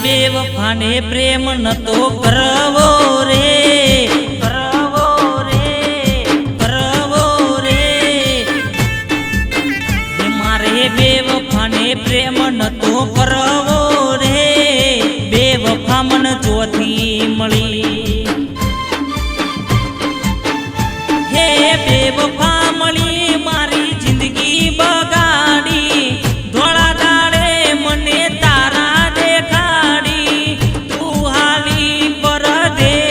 બેવફાને પ્રેમ નતો કરવો રે, કરવો રે, કરવો રે. મારે બેવફાને પ્રેમ નતો કરવો રે, બેવફા મન ચોથી મળી. હે બેવફા મળી મારી જિંદગી બગાડી, ધોળા દાડે મને તારા દેખાડી, તું હાલી પરદેશ.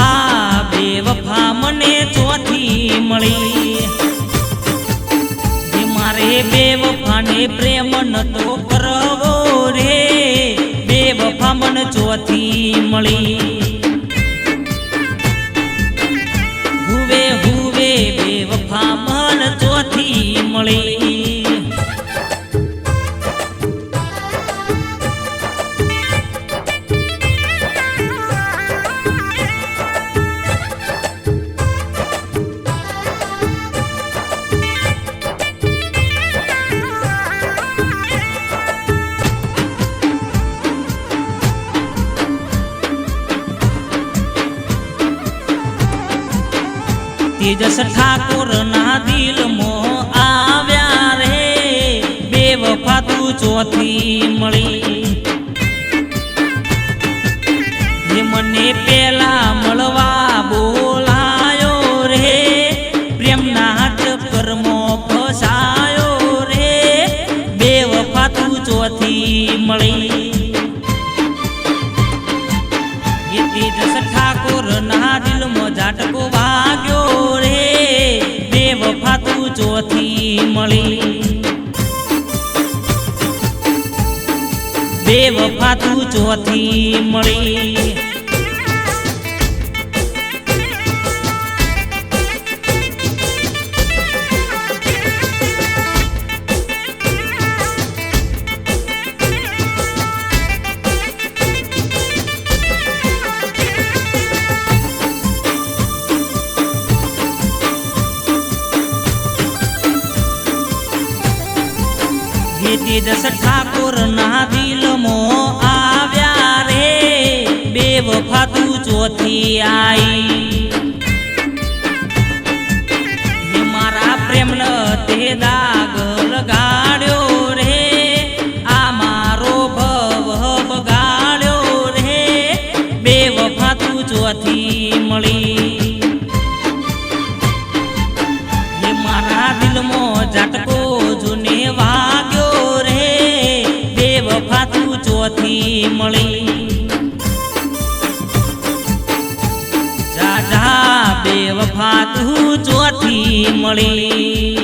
આ બેવફા મને ચોથી મળી. મારે બેવફાને પ્રેમ નતો કરવો રે, બેવફા મન ચોથી મળી. હુવે હુવે બેવફા મન ચોથી મળી. તેજસ ઠાકોર ના દિલ મો આવ્યા રે, બેવફા તું ચોથી મળી. હે મને પેલા મળવા બોલાયો રે, પ્રેમના ચક્કરમો ફસાયો રે, બેવફા તું ચોથી મળી. તેજસ ઠાકોર ના દિલ મો ઝાટકો વાગ્યો રે, બેવફા તું ચોથી મળી. બેવફા તું ચોથી મળી. તેજસ ઠાકોર ના દિલ મો આવ્યા રે, બેવફા તું ચોથી આઈ. મારા પ્રેમ તે દાગ લગાડ્યો રે, આ મારો ભવ બગાડ્યો રે, બેવફા તું ચોથી મળી. મારા દિલમો ઝાટકો જુને વાગ્યો રે, બેવફા તું ચોથી મળી. જા જા બેવફા તું ચોથી મળી.